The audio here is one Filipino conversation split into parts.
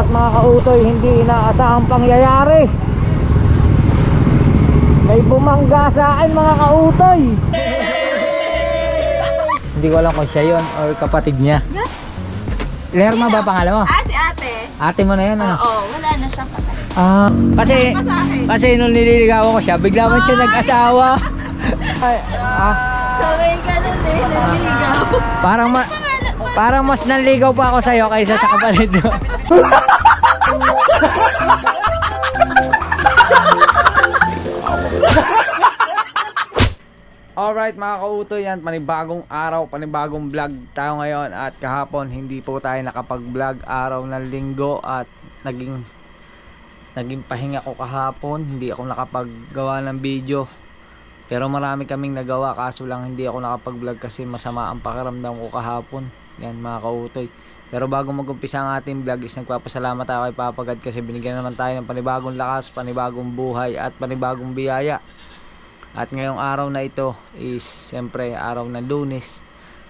At mga kautoy, hindi inaasahang pangyayari, may bumangga sa akin mga kautoy. Hindi ko alam kung siya yun or kapatid niya. Lerma ba pangalan mo? Si ate. Ate mo na yun, ano? Oo, wala na siya patay. Kasi nung nililigawan ko siya, bigla man siya nag-asawa. So may ganun eh, naligaw. Parang mas nanligaw pa ako sa'yo kaysa sa kapatid mo. Alright mga kautoy, yan, panibagong araw, panibagong vlog tayo ngayon. At kahapon hindi po tayo nakapag-vlog, araw ng linggo. At naging pahinga ko kahapon, hindi ako nakapaggawa ng video. Pero marami kaming nagawa, kaso lang hindi ako nakapag-vlog kasi masama ang pakiramdam ko kahapon. Yan mga kautoy. Pero bago mag-umpisa ang ating vlog is nagpapasalamat ako kay Papa God kasi binigyan naman tayo ng panibagong lakas, panibagong buhay at panibagong biyaya. At ngayong araw na ito is siyempre araw ng Lunes.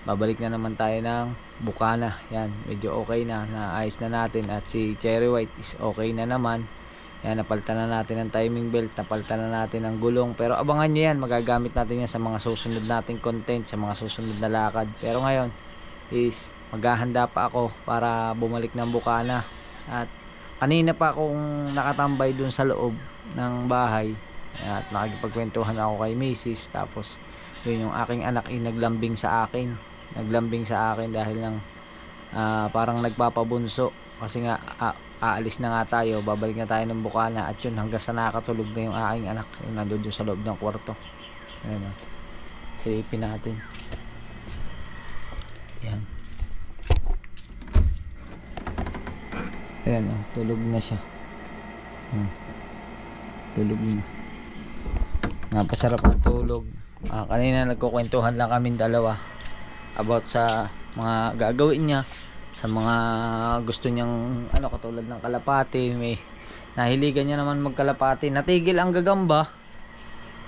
Babalik na naman tayo ng Bukana. Yan, medyo okay na, naayos na natin. At si Cherry White is okay na naman. Yan, napalitan na natin ang timing belt, napalitan na natin ang gulong. Pero abangan nyo yan, magagamit natin yan sa mga susunod nating content, sa mga susunod na lakad. Pero ngayon is maghahanda pa ako para bumalik ng Bukana. At kanina pa akong nakatambay dun sa loob ng bahay. At nakikipagkwentuhan ako kay Mrs. Tapos yun, yung aking anak ay naglambing sa akin dahil lang parang nagpapabunso kasi nga aalis na nga tayo, babalik na tayo ng Bukana. At yun, hanggang sa nakatulog na yung aking anak, yung nandun sa loob ng kwarto. Ayan, silipin natin. Yan. Ayan, tulog na siya. Tulog na. Napasarap ng tulog. Kanina nagkukwentuhan lang kami dalawa about sa mga gagawin niya, sa mga gusto niyang katulad ng kalapati. May nahiligan niya naman magkalapati, natigil ang gagamba,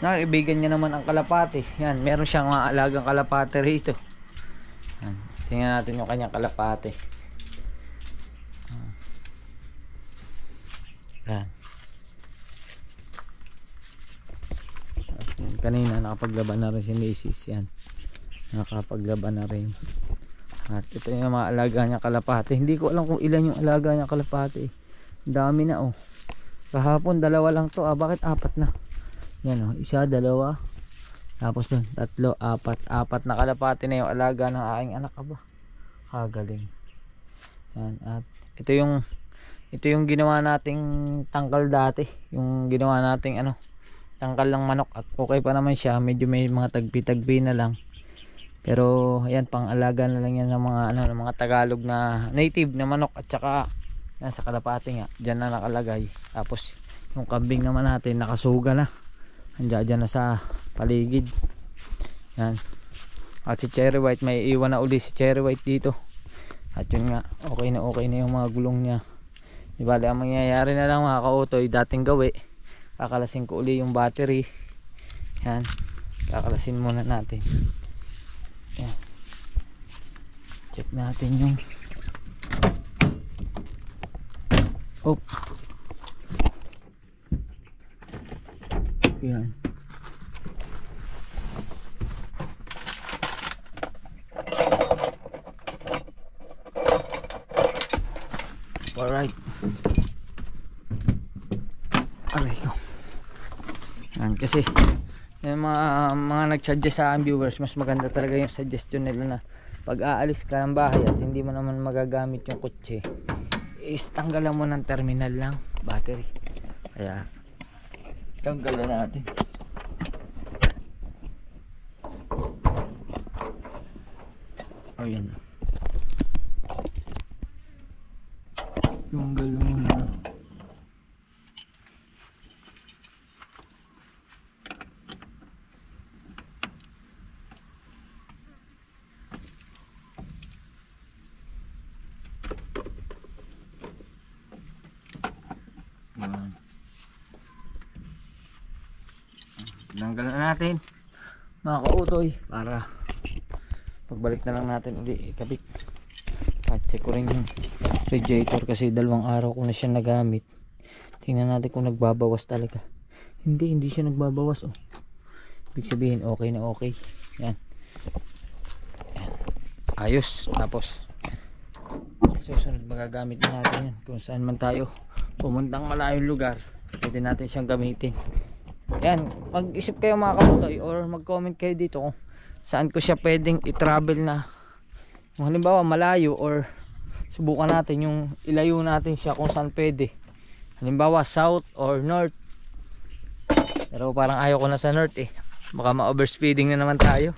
naibigan niya naman ang kalapati. Yan, meron siyang mga alagang kalapati rito. Yan. Tingnan natin yung kanyang kalapati. Yan. Kanina nakapaglaban na rin si Mrs. Yan, nakapaglaban na rin. At ito yung mga alaga niya kalapati. Hindi ko alam kung ilan yung alaga niya kalapati. Dami na kahapon dalawa lang to. Bakit apat na? Yan isa, dalawa, tapos dun tatlo, apat na kalapati na yung alaga ng aking anak. Kagaling. Yan. At ito yung ginawa nating tangkal dati, yung ginawa nating tangkal ng manok. At okay pa naman siya, medyo may mga tagpi-tagpi na lang. Pero ayan, pang alaga na lang yan ng mga ng mga Tagalog na native na manok. At saka yan sa kalapati nga, dyan na nakalagay. Tapos yung kambing naman natin nakasuga na, andyan na sa paligid. Yan. At si Cherry White, may iwan na uli si Cherry White dito. At yun nga, okay na yung mga gulong niya. Di bali, ang mangyayari na lang mga kautoy, dating gawi, kakalasin ko uli yung battery. Yan, kakalasin muna natin. Yan, check natin yung yan. Alright, aray ko. Yan, kasi yung mga nagsuggest sa akin viewers, mas maganda talaga yung suggestion nila na pag aalis ka ng bahay at hindi mo naman magagamit yung kotse, is tanggalan mo ng terminal lang battery. Kaya tanggalan natin. Yan, tanggal mo na. Tanggalan na natin mga kautoy para pagbalik na lang natin uli ikabit. At check ko rin yung radiator kasi 2 araw ko na siya nagamit. Tingnan natin kung nagbabawas talaga. Hindi siya nagbabawas, oh. Ibig sabihin okay na okay. Yan. Yan. Ayos. Tapos susunod magagamit na natin yan kung saan man tayo pumuntang malayong lugar, pwede natin siyang gamitin. Yan, mag-isip kayo mga kabutoy or mag-comment kayo dito kung saan ko siya pwedeng i-travel na, kung halimbawa malayo, or subukan natin yung ilayo natin siya kung saan pwede, halimbawa south or north. Pero parang ayaw ko na sa north eh, baka ma-overspeeding na naman tayo.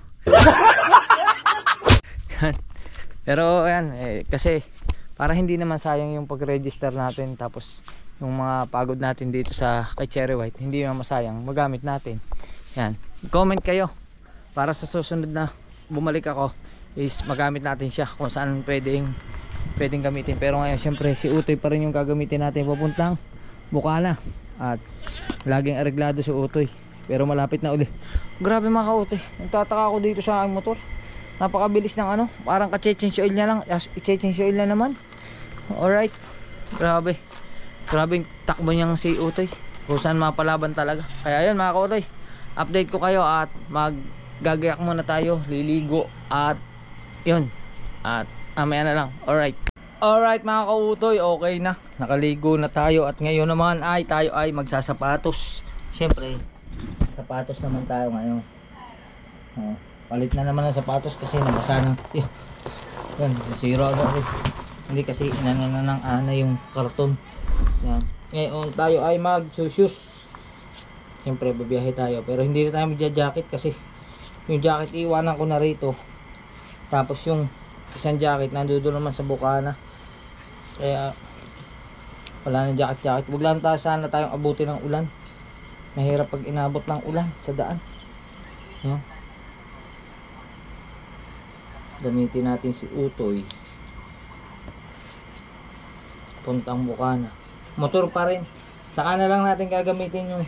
Pero ayan kasi para hindi naman sayang yung pag-register natin, tapos yung mga pagod natin dito sa kay Cherry White, hindi naman masayang magamit natin. Yan, comment kayo para sa susunod na bumalik ako is magamit natin siya kung saan pwedeng gamitin. Pero ngayon syempre si Utoy pa rin yung gagamitin natin papuntang Bukana, at laging areglado si Utoy, pero malapit na uli. Grabe mga ka-Utoy, nagtataka ako dito sa aking motor, napakabilis ng ano, parang ka-change oil niya lang, i-change oil na naman. Alright, grabe takbo niyang si Utoy, kung saan mapalaban talaga. Kaya yun mga ka-Utoy, update ko kayo at maggagayak muna tayo, liligo, at yun, at amaya na lang. Alright mga ka-Utoy, okay na, nakaligo na tayo, at ngayon naman ay tayo ay magsasapatos. Siyempre sapatos naman tayo ngayon. Palit na naman ang sapatos kasi nabasa na. Yan, nasira na rin. Hindi kasi inano na ng ana yung karton. Yan. Ngayon tayo ay mag-shoes. Siyempre babiyahe tayo, pero hindi na tayo magja-jacket kasi yung jacket iwanan ko na rito. Tapos yung isang jacket nandoon naman sa Bukana. Kaya wala na jacket. Wag lang tayo sana tayong abutin ng ulan. Mahirap pag inabot ng ulan sa daan. Yan. Gamitin natin si Utoy puntang Bukana. Motor pa rin, saka na lang natin gagamitin yung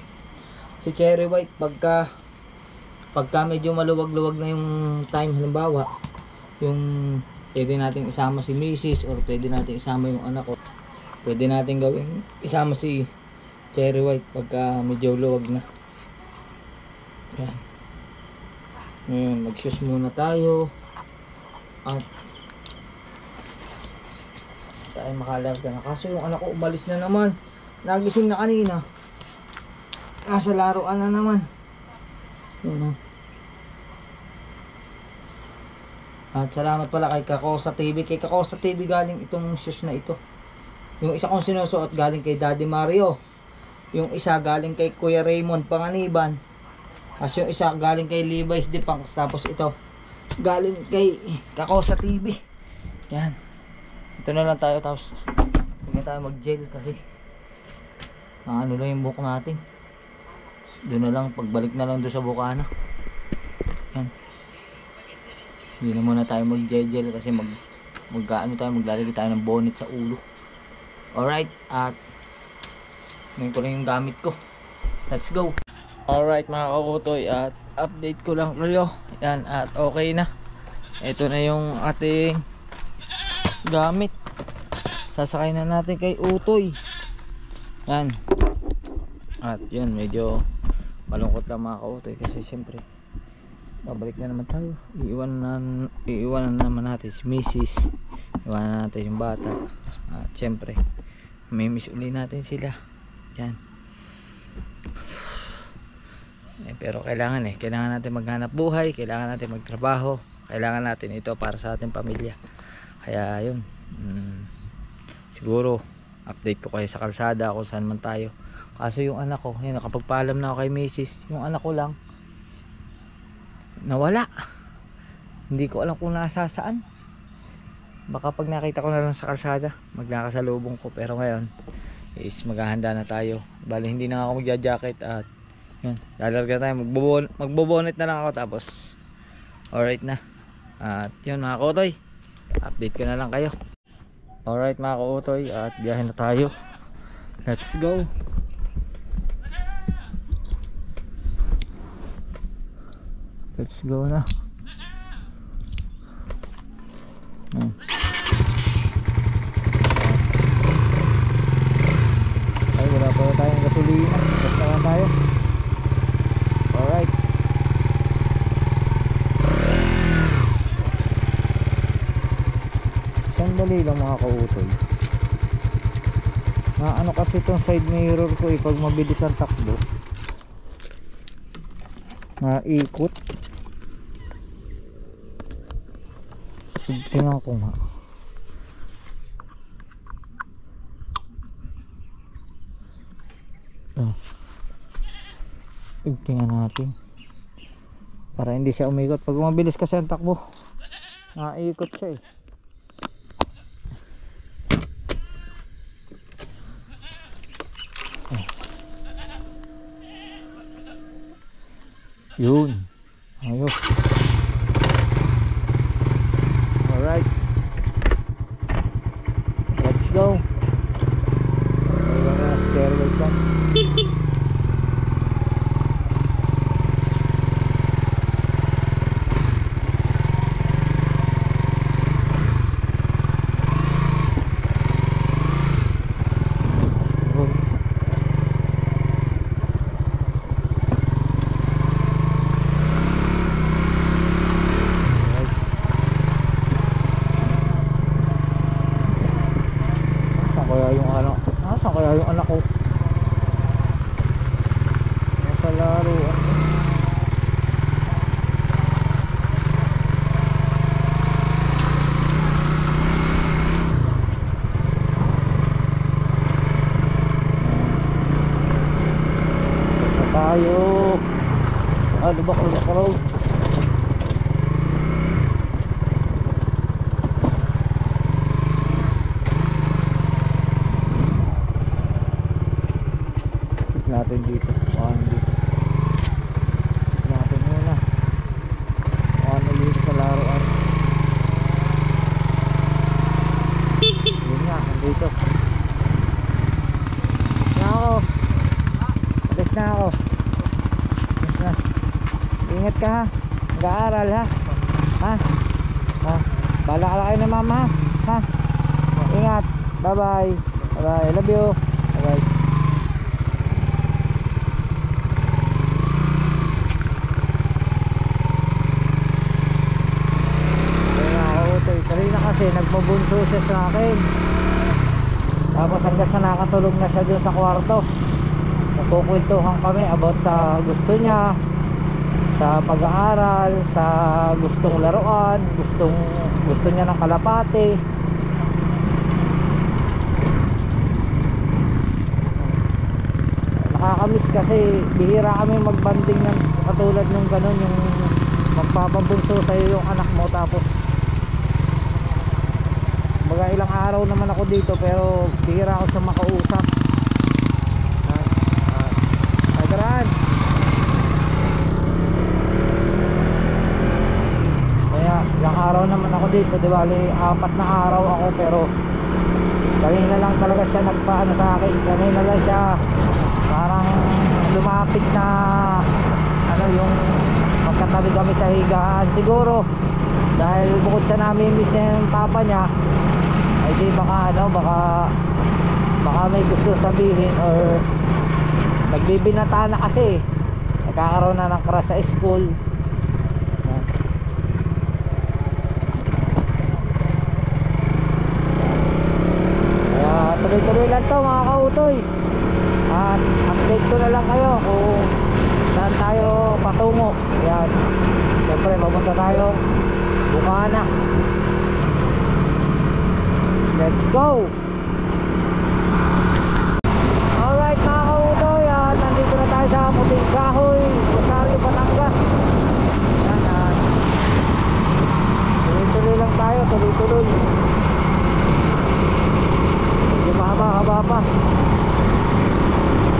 si Cherry White pagka medyo maluwag-luwag na yung time. Halimbawa yung pwede natin isama si Mrs. or pwede natin isama yung anak ko, pwede natin gawin isama si Cherry White pagka medyo luwag na. Yan. Ngayon mag shoes muna tayo at tayo makalarga na. Kaso yung anak ko umalis na naman, nagising na kanina, nasa laruan na naman. Yun, at salamat pala kay Kakosa TV. Kay Kakosa TV galing itong shoes na ito. Yung isa kong sinusuot galing kay Daddy Mario, yung isa galing kay Kuya Raymond Panganiban, as yung isa galing kay Levi's Depunks, tapos ito galing kay Kakosa TV. Yan, ito na lang tayo, tapos hindi tayo mag gel kasi ano lang yung buhok natin. Doon na lang, pagbalik na lang doon sa Bukana. Yan, hindi na muna tayo mag gel kasi maglalagay tayo ng bonnet sa ulo. Alright, at ngayon ko lang yung gamit ko. Let's go. Alright mga ka-Utoy, at update ko lang kayo. Yan, at okay na. Ito na yung ating gamit. Sasakay na natin kay Utoy. Yan. At yun, medyo malungkot lang mga ka-Utoy kasi syempre babalik na naman tayo. Iiwanan naman natin si Mrs. Iwanan natin yung bata. At syempre may miss uli natin sila. Yan. Pero kailangan natin maghanap buhay, kailangan natin magtrabaho, kailangan natin ito para sa ating pamilya. Kaya yun, siguro update ko kayo sa kalsada kung saan man tayo. Kaso yung anak ko, yun, nakapagpaalam na ako kay Mrs. Yung anak ko lang nawala, hindi ko alam kung nasa saan. Baka pag nakita ko na lang sa kalsada magnakasalubong ko, pero ngayon is maghahanda na tayo. Bali hindi na ako magja-jacket at yan, lalarga tayo, magbobonet na lang ako, tapos alright na. At yun mga ka-Utoy, update ko na lang kayo. Alright mga ka-Utoy, at biyahe na tayo. Let's go. Let's go na. mga kautoy. Ano kasi itong side mirror ko pag mabilis ang takbo ikot. Tingnan ko nga. Tingnan natin para hindi siya umikot. Pag mabilis kasi ang takbo ikot siya Yun. Ayos. Alright. Let's go. Ayun na, stairway ka. Saan kaya yung anak ko? Nasa laruan. Basta tayo. Lubak road. Natin dito natin muna dito sa laruan. Yun nga, nandito na ako. Alis na ako. Alis na. Ingat ka ha, mag-aaral ha. Bala ka lang kayo na mama ha. Ingat, bye bye. Bye bye, I love you. Bye bye. Kanina kasi nagpabunso siya sa akin, tapos hanggang sa nakatulog na siya dun sa kwarto. Nagkukwentuhan kami about sa gusto niya, sa pag-aaral, sa gustong laruan, gusto niya ng kalapate. Nakakamiss kasi bihira kami magbanding ng katulad nung ganun, yung magpapabunso sa'yo yung anak mo, tapos baga ilang araw naman ako dito pero bihira ako sa makausap. Daraan. Kaya ilang araw naman ako dito, di bali 4 na araw ako, pero kanina lang talaga siya nagpaano sa akin. Kanina lang siya parang lumapit na yung magkatabi kami sa higaan. Siguro dahil bukod sa namimiss niya yung papa niya, ay di baka baka may gusto sabihin or nagbibinata na kasi, nagkakaroon na ng crush sa school. Kaya tuloy-tuloy lang to mga kautoy, at update ko na lang kayo kung saan tayo patungo. Yan, siyempre papunta tayo Bukana. Let's go. Alright mga kautoy, nandito na tayo sa Puting Kahoy, Rosario, Batangas. Yan, tuloy-tuloy lang tayo, tuloy-tuloy. Medyo mahaba-haba pa.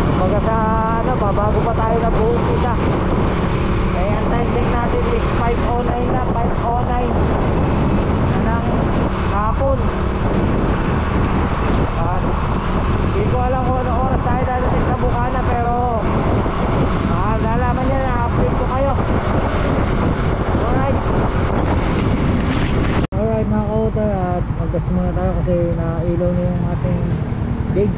Kumbaga sa babago pa tayo na buong isa. Kaya ang time check natin is 5:09 na, 5:09 na ng hapon. Hindi ko alam kung anong oras tayo dadating sa Bukana, pero nalaman niya na, update ko kayo. Alright mga kautoy, at mag-gas muna tayo kasi nailaw na yung ating gauge.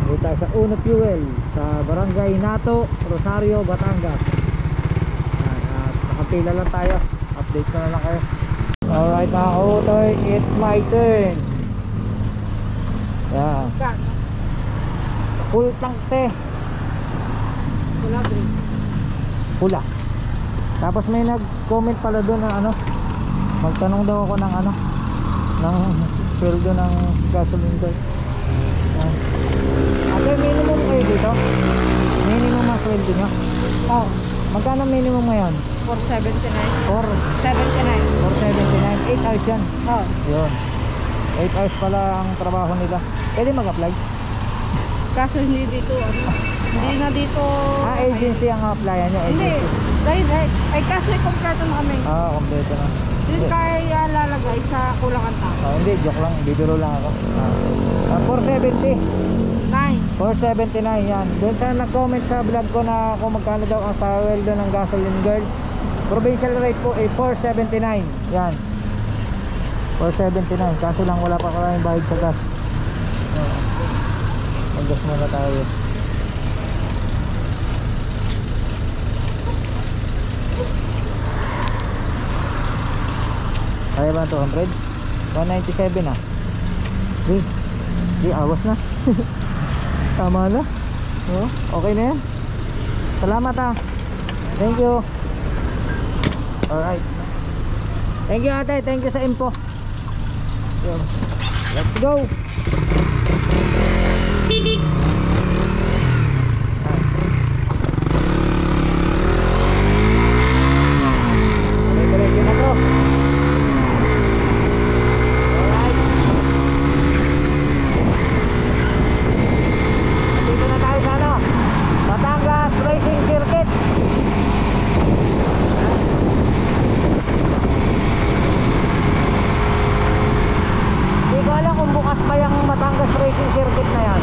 Dito tayo sa Uno Fuel sa Barangay Nato, Rosario, Batangas. At nakapila lang tayo, update ko na lang kayo. Alright mga kautoy, it's my turn. Yan. Full tank te. Wala green. Pula. Tapos may nag-comment pala doon na ano, magtanong daw ako ng ano, ng sweldo ng gasoline guard. Yan. Ate, minimum kayo dito? Minimum ang sweldo nyo? Oh, Magkano minimum ngayon? 479. 479. 79. 8 hours yan. Oh, Yun. 8 hours pala ang trabaho nila. Pwede mag-apply? kaso hindi dito, ano, hindi na dito. Agency ang applyan nyo? Hindi, Agency. direct. Ay, kaso i-completo na kami. Kompleto na. Doon kaya lalagay sa kulangan tao. Hindi, joke lang. Bibiro lang ako. 470. 9. 479 yan. Doon sa nag-comment sa vlog ko na kung magkano daw ang sweldo ng gasoline girl. Provincial rate po ay 479. Yan. 479. Kaso lang wala pa kaming bayad sa gas. Mag-gas muna tayo. Kaya ba 200? 197 ah. Di awas na. Tama na. Oh, okay na yan. Salamat ah. Thank you. Alright. Thank you ate. Thank you sa info. Yun. Let's go. Diretso na to. Alright. Dito na tayo sa ano, Batangas Racing Circuit. Hindi ko alam kung bukas pa yung Batangas Racing Circuit na yan.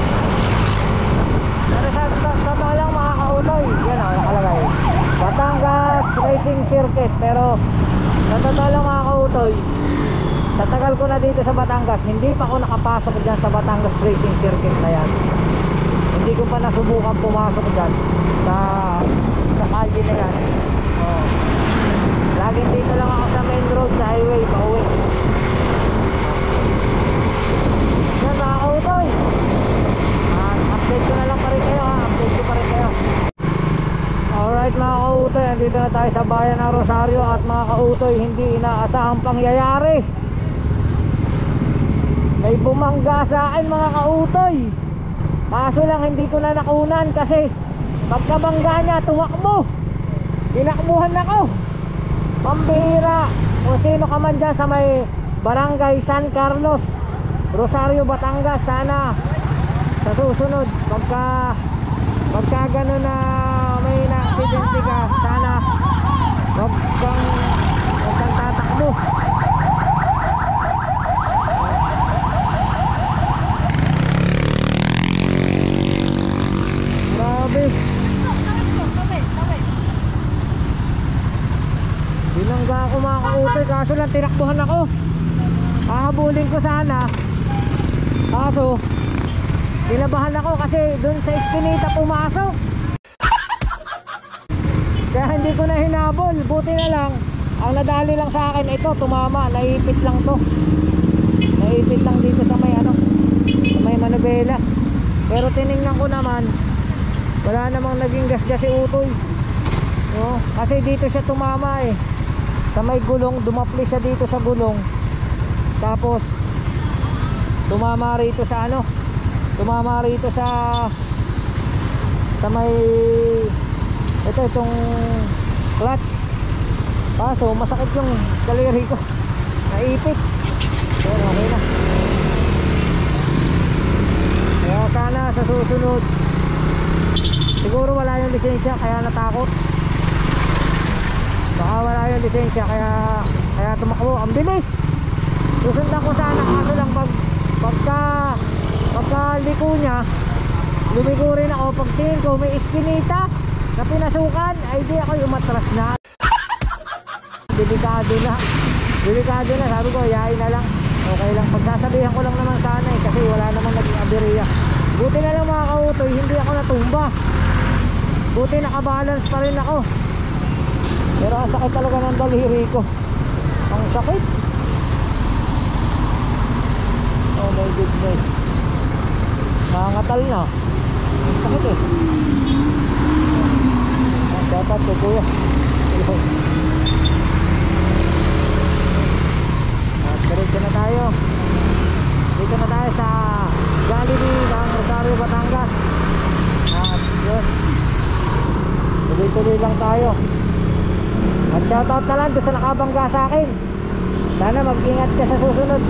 Pero sa totoo lang mga kautoy, yan o, nakalagay Batangas Racing Circuit. Pero sa totoo lang mga kautoy, sa tagal ko na dito sa Batangas, hindi pa ako nakapasok dyan sa Batangas Racing Circuit na yan. Hindi ko pa nasubukan pumasok dyan sa kalye na yan. Oh. Laging dito lang ako sa main road, sa highway, pauwi. Yan mga kautoy, update ko na lang pa rin kayo ha. Update ko pa rin kayo. Alright mga kautoy, andito na tayo sa bayan ng Rosario. At mga kautoy, hindi inaasahang pangyayari. May bumangga sa akin mga kautoy. Kaso lang hindi ko na nakunan kasi pagkabangga niya tumakbo. Tinakbuhan ako. Pambihira. Kung sino ka man dyan sa may Barangay San Carlos, Rosario, Batangas, sana sa susunod pagka gano'n na may na-accidente ka, sana wag kang tatakbo. Grabe. Binangga ako mga kautoy, kaso lang tinakbuhan ako. Hahabulin ko sana, kaso kinabahan ako kasi dun sa iskinita pumasok. Kaya hindi ko na hinabol. Buti na lang, ang nadali lang sa akin ito, tumama, naipit lang to. Naipit lang dito sa may ano, sa may manubela. Pero tiningnan ko naman, wala namang naging gasgas si utoy. No? Kasi dito siya tumama eh. Sa may gulong, dumapli siya dito sa gulong. Tapos tumama rito sa ano, tumama rito sa may itong clutch. Kaso masakit yung daliri ko, naipit. Pero okay na. Kaya sana sa susunod, siguro wala yung lisensya kaya natakot. Baka wala yung lisensya kaya tumakbo. Ang bilis. Susundan ko sana, kaso lang pagka liko niya, lumiko rin ako. Pagtingin ko may iskinita na pinasukan, ay di ako umatras na. Delikado na, sabi ko yain na lang, okay lang. Pagsasabihan ko lang naman sana eh, kasi wala namang naging aberya. Buti na lang mga kautoy, hindi ako natumba. Buti nakabalance pa rin ako. Pero ang sakit talaga ng daliri ko. Ang sakit. goodness. Nangangatal na. Bakit eh? Dapat ko kuya. Diretso na tayo. Dito na tayo sa Jollibee ng Rosario, Batangas. At yun, tuloy-tuloy lang tayo. At shoutout na lang doon sa nakabangga sa akin. Sana mag-ingat ka sa susunod.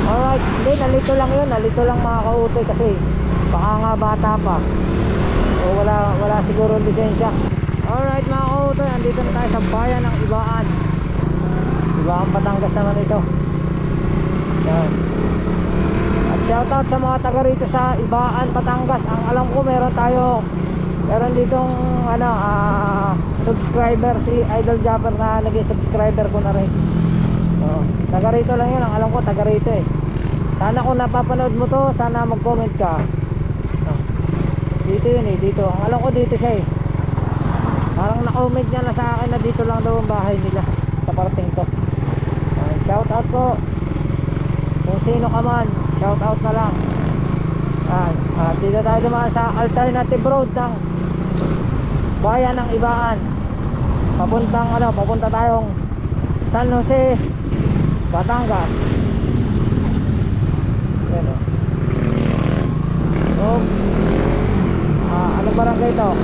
Alright, hindi, nalito lang yun. Nalito lang mga kautoy kasi baka nga bata pa o wala siguro lisensya. Alright mga kautoy, andito na tayo sa bayan ng Ibaan. Ibaan, Batangas naman ito. Yan. At shoutout sa mga taga rito sa Ibaan, Batangas. Ang alam ko meron ditong subscriber, si Idol Japper na naging subscriber ko na rin. Taga rito lang yun, ang alam ko taga rito eh. Sana kung napapanood mo to, sana mag-comment ka. Dito yun eh, dito. Ang alam ko dito siya eh. Parang na-comment niya na sa akin na dito lang daw ang bahay nila sa parting to. Shoutout ko kung sino ka man, shoutout na lang. Dito tayo dumaan sa alternative road ng bayan ng Ibaan. Papunta tayong San Jose, Batangas. Yan o. So, anong barangay ito?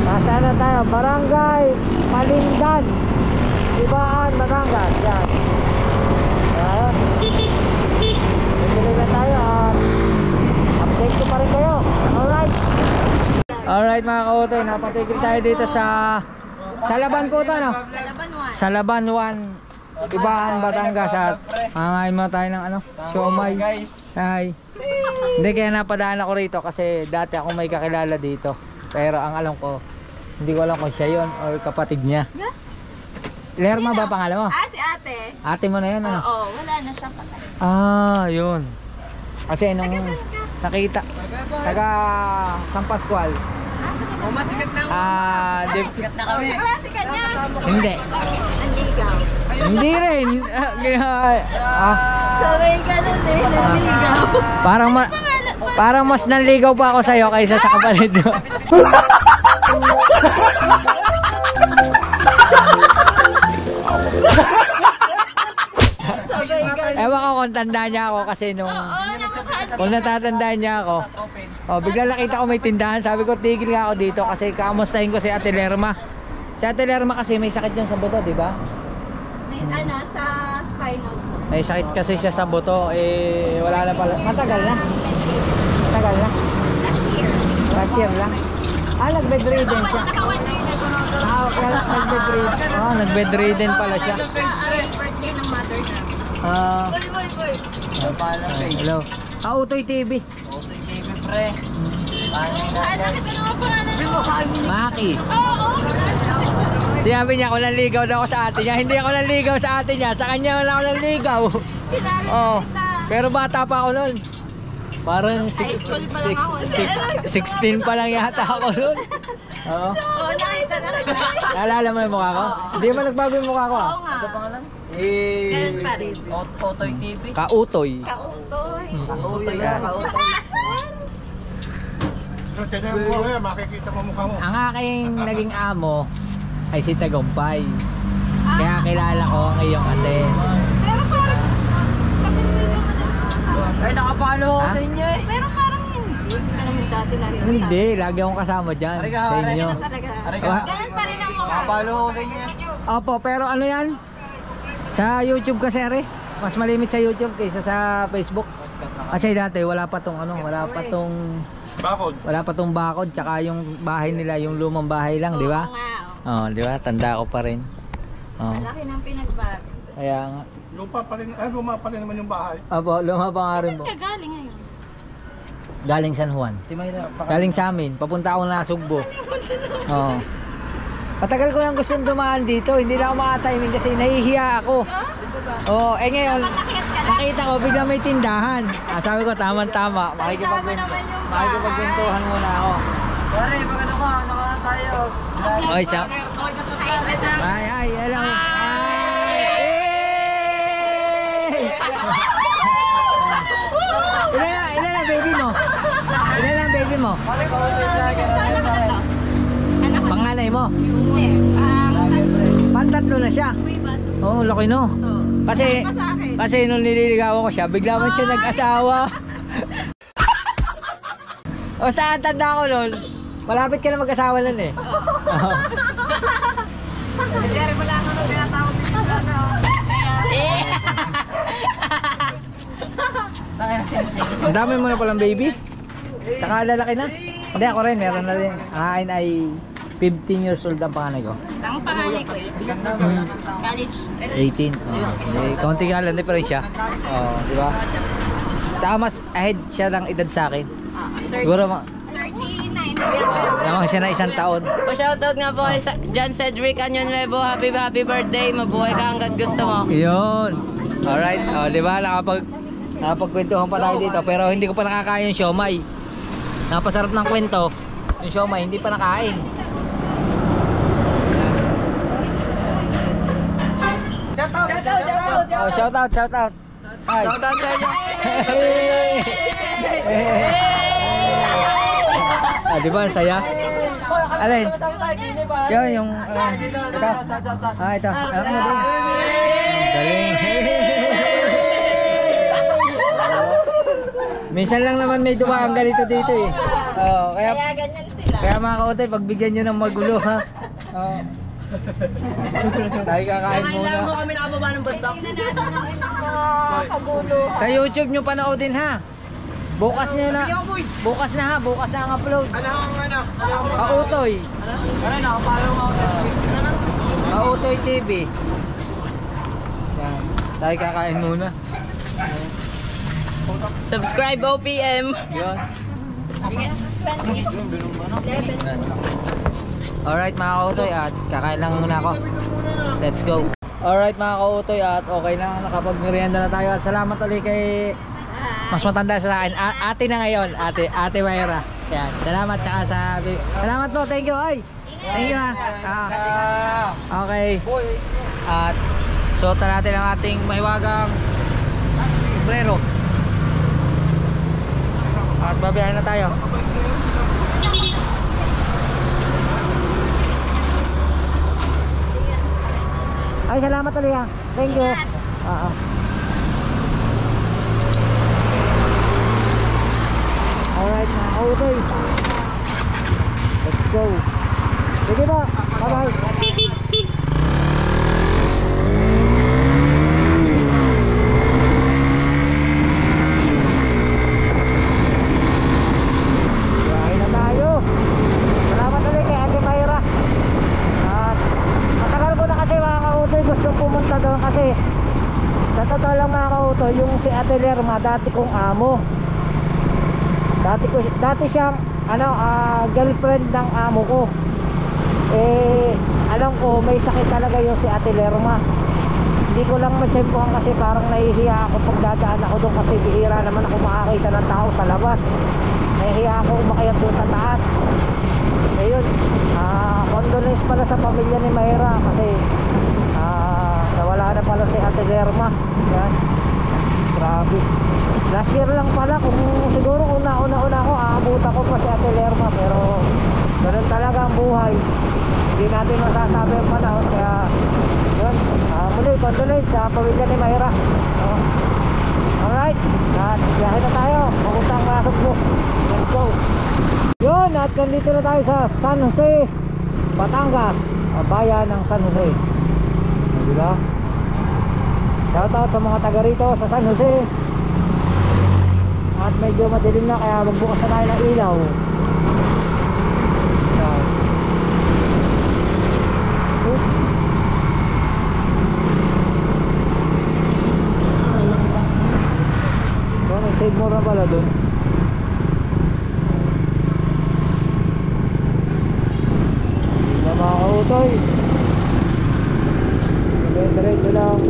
Nasaan na tayo? Barangay Malindan, Ibaan, Batangas. Yan. Ayan. Tuloy na tayo at update ko pa rin kayo. Alright. Alright mga kautoy, napatigil tayo dito sa Laban ko ito, no? Sa Laban 1, Ibaan, Batangas. At hangain mo tayo ng siomay. Hi. Hindi, kaya napadaan ako rito kasi dati ako may kakilala dito. Pero ang alam ko, hindi ko alam kung siya yun or kapatid niya. Lerma ba pangalan mo? Si ate. Ate mo na yun, ano? Oo, wala na siya patay. Yun. Kasi nung nakita, taga San Pascual. Masikat na. Sikat na kami. Sikat niya. Hindi. Nanligaw. Hindi rin. Sabay ka nun eh, nanligaw. Parang mas nanligaw pa ako sa'yo kaysa sa kapatid mo. Ewan ko kung tandaan niya ako kasi kung natatandaan niya ako, bigla nakita ko may tindahan. Sabi ko tigil nga ako dito kasi kamustahin ko si Ate Lerma. Si Ate Lerma kasi may sakit yun sa buto, di ba? May sa spinal. May sakit kasi siya sa buto, wala na pala. Matagal na? Matagal na? Last year lang? Nag-bedridden siya. Nag-bedridden pala siya. Birthday ng mother niya. Hello. Utoy TV. Utoy TV pre. Maki. Sinabi niya ako nanligaw daw ako sa ate niya. Hindi ako nanligaw sa ate niya. Sa kanya wala ako nanligaw. Pero bata pa ako noon. Parang 16 pa lang yata ako noon. Oo. Nakita na rin. Naalala mo yung mukha ko? Hindi mo nagbago yung mukha ko. Oo nga. Ganun pa rin. Utoy TV. Kautoy. Kautoy. Makikita mo mukha mo. Ang aking naging amo ay si Tagumpay. Kaya kilala ko ang iyong ate. Pero parang kapitid mo din sa kasama. Ay, nakapalo ako sa inyo eh. Pero parang hindi. Ano mo dati lagi kasama? Hindi, lagi akong kasama dyan sa inyo. Talaga. Ariga. Ganun pa rin ang mukha. Nakapalo ako sa inyo. Opo, pero ano yan? Sa YouTube kasi mas malimit sa YouTube kaysa sa Facebook. Kasi dati wala pa tong bakod, tsaka yung bahay nila, yung lumang bahay lang, di ba? Oo nga. Di ba? Tanda ko pa rin. Malaki ng pinagbago. Kaya nga. Luma pa rin naman yung bahay. Opo, luma pa nga rin po. Saan ka galing ngayon? Galing San Juan. Galing sa amin, papunta ako na Sugbo. Oo. Patagal ko lang gustong dumaan dito, hindi na ako makatiming kasi nahihiya ako. Ngayon, nakita ko bigla may tindahan. Sabi ko tamang-tama, makikipagkwentuhan muna ako. Pare, pag ano tayo. Oy, Ay, hello. Ilan ang baby mo? Ilan ang baby mo? Panganay mo? Pantatlo na siya? Oo, laki no. Kasi nung nililigawan ko siya, bigla man siya nag-asawa. O saan tanda ko nun? Malapit ka na mag-asawa nun eh. Hindi rin wala ako nung tinatawag dito. Ang dami mo na palang baby. Tsaka lalaki na. Hindi, ako rin, meron na rin. Akin ay 15 years old ang panganay ko. Ang panganay ko, college. 18. Kaunti nga lang difference siya. Di ba? Tsaka mas ahead siya ng edad sa akin. Siguro 39. lamang siya na isang taon. Pa-shoutout nga po kay John Cedric Anyon Nuevo. Happy birthday. Mabuhay ka hanggat gusto mo. Yun. Alright. Di ba? Nakapagkwentuhan pa tayo dito. Pero hindi ko pa nakakain yung siomay. Napasarap ng kwento. Yung siomay, hindi pa nakain. Shout out. Hi. Shout out sa inyo. Di ba? Ang saya? Alin? Yun, yung... ito. Ito. Galing. Minsan lang naman may dumaan ganito dito eh. Kaya ganyan sila. kaya mga kautay, pagbigyan nyo ng magulo ha. Tayo kakain muna. kami nakababa ng bundok. Sa YouTube nyo panoodin ha. Bukas na ang upload. Kautoy. Kautoy TV. Yan. Tayo kakain muna. Subscribe OPM. Yun. Alright mga kautoy, at kakain lang muna ako. Let's go. Alright mga kautoy, at okay na, nakapag-merienda na tayo. At salamat ulit kay mas matanda sa akin, ate na ngayon, ate Mayra. Yan, salamat tsaka salamat po, thank you. Ay, thank you ha. Okay. At suotan natin ang ating mahiwagang sombrero. At babiyahin na tayo. Ay, salamat ulit ha. Thank you. Alright mga kautoy. Let's go. Sige po. Bye-bye. Biyahe na tayo. Salamat ulit kay Ate Mayra. At matagal ko na kasi mga kautoy gusto pumunta doon kasi sa totoo lang mga kautoy, yung si Ate Lerma dati kong amo. Dati siyang girlfriend ng amo ko. Alam ko may sakit talaga yung si Ate Lerma. Hindi ko lang matsempohan kasi parang nahihiya ako pag dadaan ako doon kasi bihira naman ako makakita ng tao sa labas. Nahihiya ako umakyat doon sa taas. Ayun, condolence pala sa pamilya ni Mayra kasi nawala na pala si Ate Lerma. Yan. Grabe. Last year lang pala, kung siguro una ako, aabutan ko pa si Ate Lerma, pero ganun talaga ang buhay. Hindi natin masasabi ang panahon, kaya yun, muli, condolence sa pamilya ni Mayra. Alright, at biyahe na tayo, papunta ang Masugbo. Let's go. Yun, at nandito na tayo sa San Jose, Batangas, bayan ng San Jose. Diba? Shoutout sa mga taga rito sa San Jose. At medyo madilim na kaya magbukas na tayo ng ilaw. So may save more na pala dun. Diba mga kautoy, diretso lang.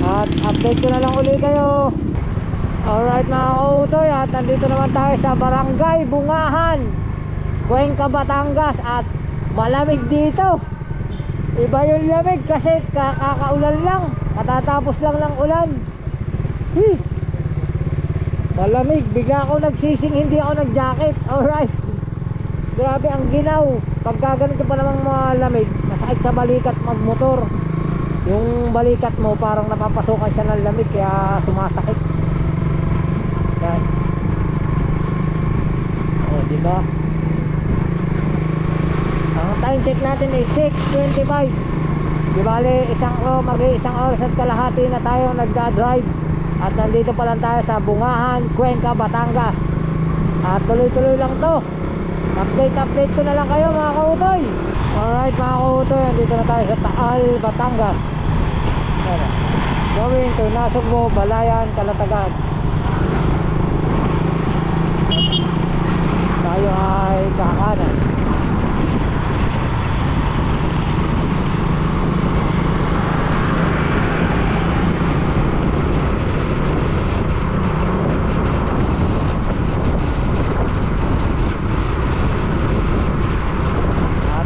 At update ko na lang ulit kayo. Alright mga kautoy, at nandito naman tayo sa Barangay Bungahan, Cuenca, Batangas. At Malamig dito. Iba yung lamig kasi kakaulan lang. Katatapos lang ng ulan. Malamig. Bigla ako nagsising, hindi ako nag-jacket. Alright. Grabe ang ginaw. Pagka ganito pa namang malamig, masakit sa balikat magmotor. Yung balikat mo parang napapasukan siya ng lamig kaya sumasakit. Yan. O, diba? Ang time check natin ay 6:25. Di bale, mag-iisang oras at kalahati na tayo nagda-drive. At nandito pa lang tayo sa Bungahan, Cuenca, Batangas. At tuloy-tuloy lang to. Update ko na lang kayo mga kautoy. Alright mga kautoy, nandito na tayo sa Taal, Batangas. Going to Nasugbo, Balayan, Calatagan. Tayo ay kakanan.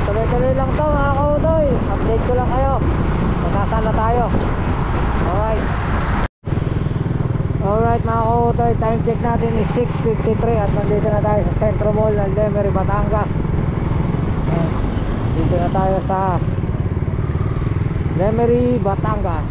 Tuloy-tuloy lang to mga kautoy. Update ko lang kayo kung nasaan na tayo. Alright mga kautoy, time check natin is 6:53 at nandito na tayo sa Centro Mall ng Lemery, Batangas. Dito na tayo sa Lemery, Batangas.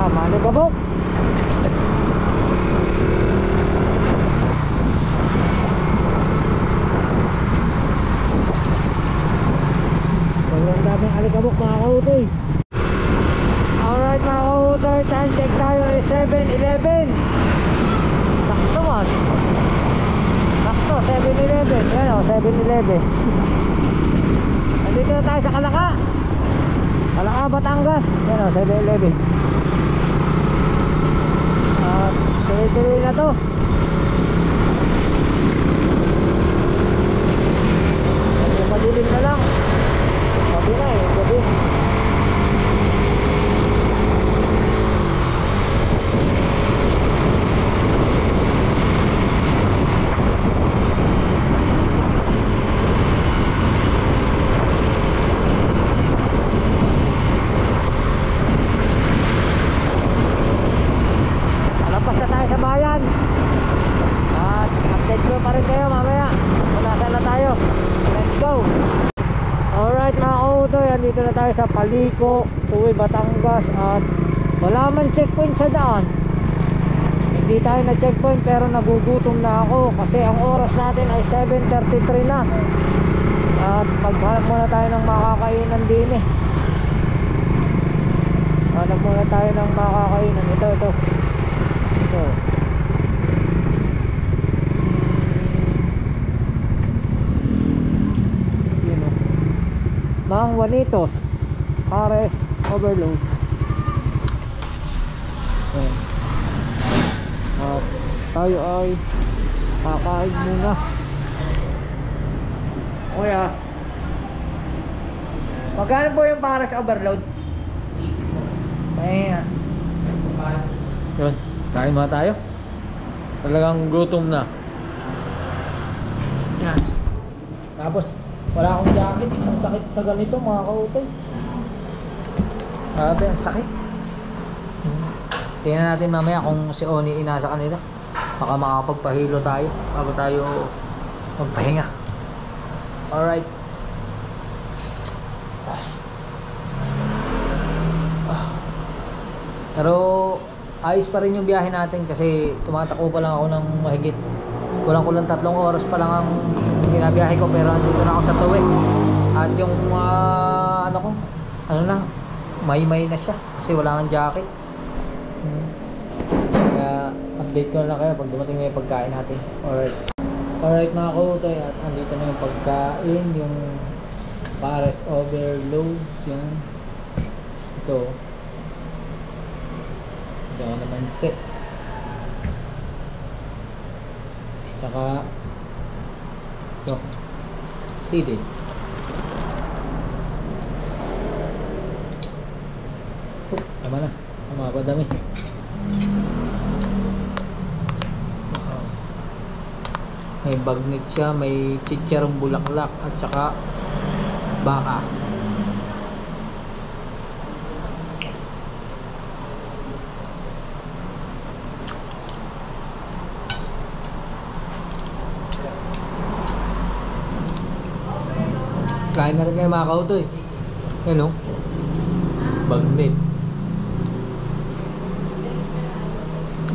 Manigabok. Walang daming alikabok mga kautoy. Alright mga kautoy, time check tayo ay 7:11. Sakto man. Sakto, 7:11. Yan o, 7:11. Nandito na tayo sa Kalaka, Batangas. Yan o, 7:11. At tuloy-tuloy na to. Medyo madilim na lang. Gabi na eh, gabi. Alapas na tayo sa bayan. At update ko pa rin kayo mamaya kung nasaan na tayo. Let's go. Alright mga kautoy, andito na tayo sa Paliko, Tuwi, Batangas. At wala man checkpoint sa daan. Hindi tayo na checkpoint pero nagugutom na ako kasi ang oras natin ay 7:33 na. At paghanap muna tayo ng makakainan din eh. Hanap muna tayo ng makakainan. Ito. Mang Juanitos, Pares Overload. At tayo ay kakain muna. Kuya, magkano po yung Pares Overload? Pahinga. Yun, kain muna tayo. Talagang gutom na. Yan. Tapos wala akong jacket. Ang sakit sa ganito mga kautoy. Grabe, ang sakit. Tingnan natin mamaya kung si Oni inasa kanila. Baka makapagpahilo tayo bago tayo magpahinga. Alright. Pero ayos pa rin yung biyahe natin kasi tumatakbo pa lang ako ng mahigit. Kulang-kulang 3 oras pa lang ang binabiyahe ko pero andito na ako sa Tuwi. At yung may na siya kasi wala kang jacket. Kaya update ko na lang kayo pag dumating na yung pagkain natin. Alright mga kautoy, at andito na yung pagkain, yung Pares Overload. Yan. Ito naman set. Tsaka ito seeded. Tama na. Mapadami. May bagnet siya, may chicharong bulaklak at saka baka. Kain na rin kayo mga kautoy. Yan o. Bagnet.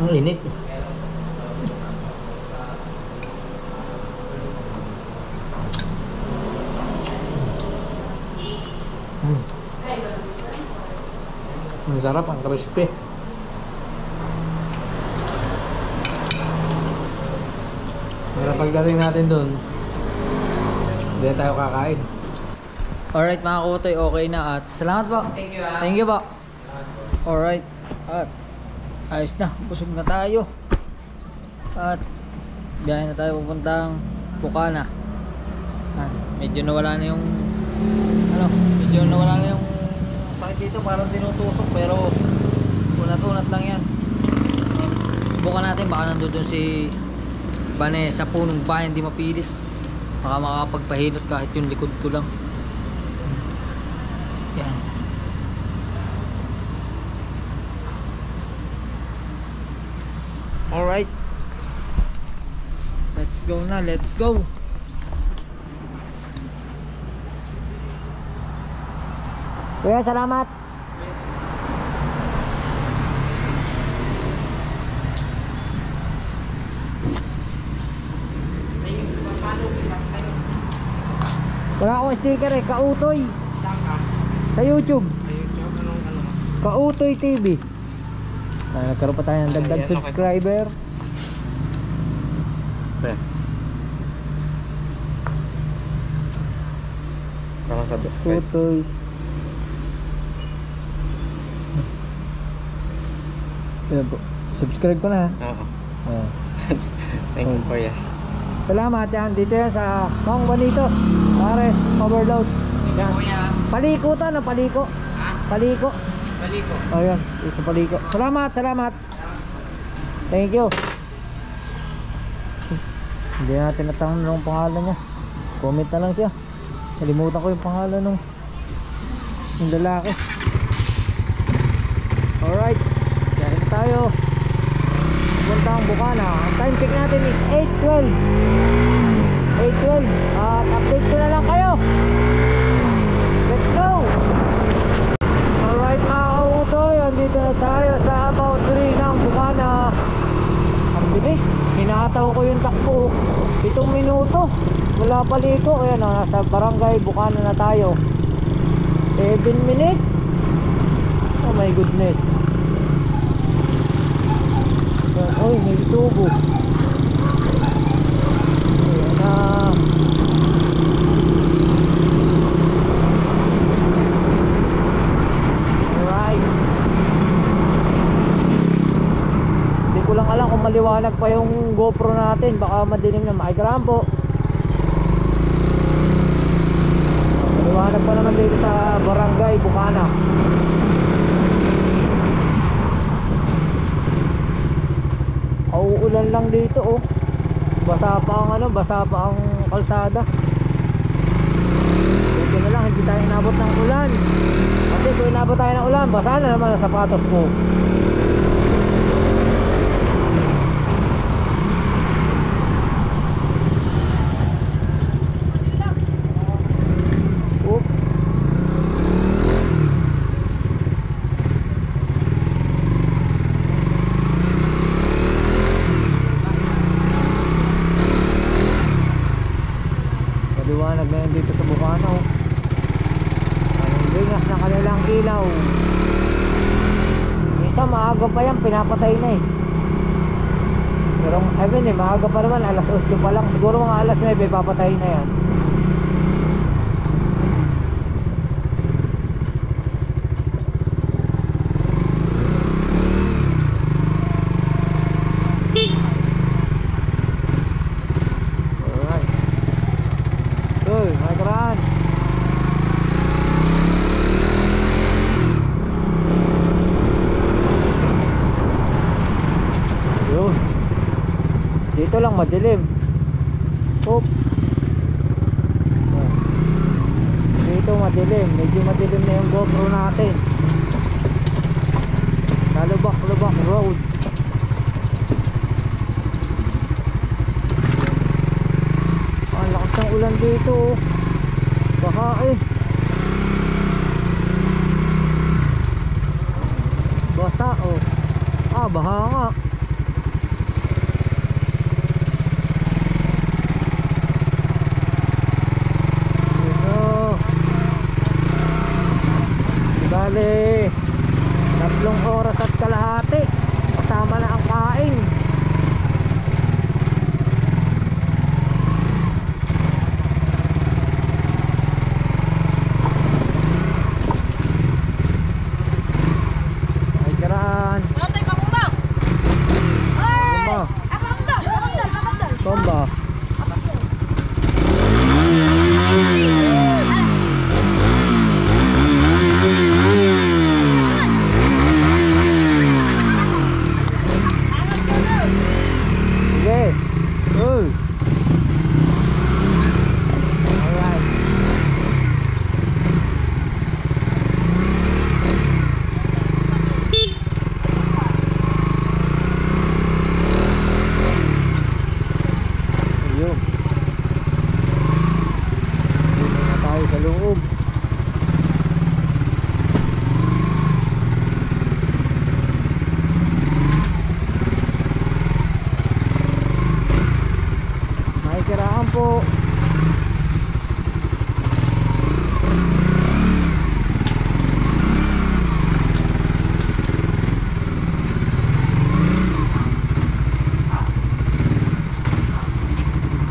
Ang init. Ang sarap, ang crispy. Pero pagdating natin dun, hindi na tayo kakain. Alright mga kutoy, okay na at salamat po. Thank you, Thank you po. Alright. At ayos na, busog na tayo. At biyahe na tayo papuntang Bukana. At medyo nawala na yung sakit dito, parang tinutusok pero unat-unat lang yan. Bukan natin, baka nandun si Vanessa, punong bayan, hindi mapilis. Baka makakapagpahinot kahit yung likod ko lang. Yan. Alright. Let's go na, let's go. Kuya, salamat. Wala akong sticker eh, Kautoy. Saan ka? Sa YouTube. Sa YouTube, ano? Kautoy TV. Nagkaroon pa tayo ng dagdag Ayan, subscriber. Kautoy. Ayan po. Subscribe ko na ha. Oo. Ayan. Thank you for yan. Salamat yan. Dito yan sa Mang Bonito. Pares Overload. Yan. Kuya. Paliko to, ano? Paliko. Ha? Paliko. Baliko. O yan. Isa paliko. Salamat, salamat. Thank you. Hindi natin natanong ng pangalan niya. Comment na lang siya. Nalimutan ko yung pangalan ng lalaki. Alright. Kaya na tayo. Puntang Bukana. Ang time check natin is 8:12. 8:12. At update ko na lang kayo. Let's go. Alright mga kautoy, andito na tayo sa boundary ng Bukana. Ang bilis. Hinataw ko yung takbo. 7 minuto. Wala paliko. Ayan o, nasa barangay Bukana na tayo. 7 minutes. Oh my goodness. Oy, may tubo. Ayan na. Alright. Hindi ko lang alam kung maliwanag pa yung GoPro natin. Baka madilim na makikrampo. Maliwanag pa naman dito sa barangay Bukana. Uulan lang dito oh. Basa pa ang basa pa ang kalsada. Buti na lang hindi tayo inabot ng ulan. Kasi kung inabot tayo ng ulan, basa na naman ang sapatos ko. Oop. Maliwanag na yan dito sa Bukana oh. Anong lingas ng kanilang ilaw. Minsan maaga pa yan, pinapatay na eh. Pero maaga pa naman, alas 8 pa lang. Siguro mga alas 9 papatay na yan. lang madilim. Oop. Dito madilim, medyo madilim na yung GoPro natin. Lalubak-lubak road. Ang lakas ng ulan dito oh. Baka basa oh. Baha nga. Bale 3 oras at kalahati kasama na ang kain. Ay karaan bomba. Po.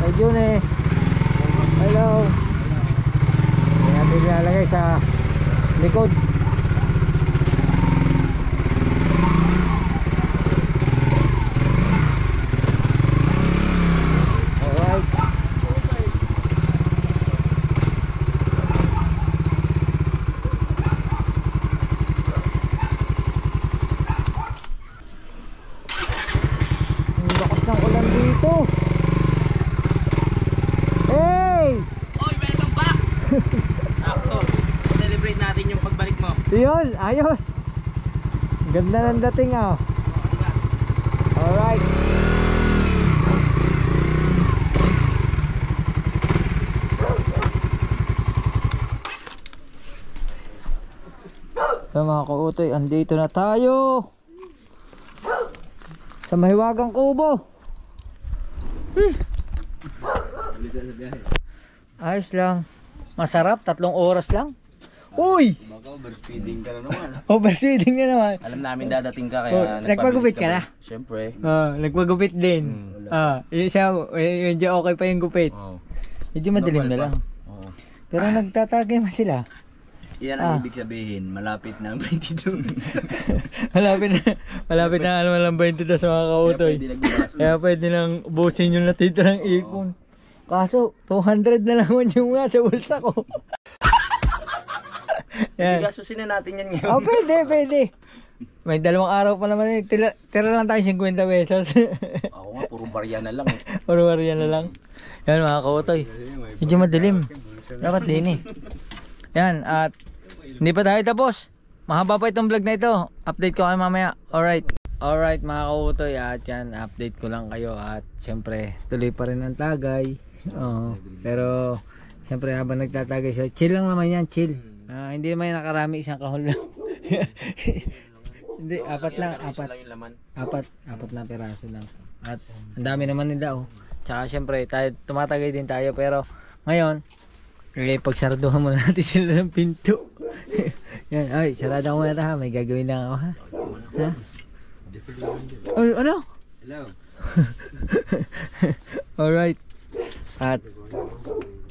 Ayun eh. Hello. Hindi natin ilalagay sa likod. Yun, ayos. Ganda ng dating ah. Alright. So mga kautoy, andito na tayo sa Mahiwagang Kubo. Ayos lang. Masarap, 3 oras lang. Uy! Baka overspeeding ka na naman. Overspeeding na naman. Alam namin dadating ka kaya nagpagupit ka na? Siyempre. Nagpagupit din. Yung siya, medyo okay pa yung gupit. Medyo madilim na lang. Pero nagtatagay man sila. Yan ang ibig sabihin, malapit na ang 22. malapit na ang 22 sa mga kautoy. Kaya pwede nang ubusin yung natitirang ipon. Kaso 200 na lang yung nasa bulsa ko. Gasusin na natin yan ngayon. Pwede. May 2 araw pa naman eh. Tira lang tayo 50 pesos. Ako nga, puro barya na lang eh. Puro barya na lang. Yan mga kautoy. Medyo madilim. Dapat din eh. Yan, at hindi pa tayo tapos. Mahaba pa itong vlog na ito. Update ko kayo mamaya. Alright mga kautoy. At yan, update ko lang kayo. At syempre, tuloy pa rin ang tagay. Pero syempre habang nagtatagay siya, chill lang naman yan, chill. Hindi naman yung nakarami, isang kahon lang. Hindi, 4 lang, 4 na piraso lang. At ang dami naman nila oh. Tsaka syempre, tayo, tumatagay din tayo. Pero ngayon, pagsarduhan muna natin sila ng pinto. Yan, ay, sarado ko muna ha. May gagawin lang ako ha. Ay, ano? Hello. Alright. At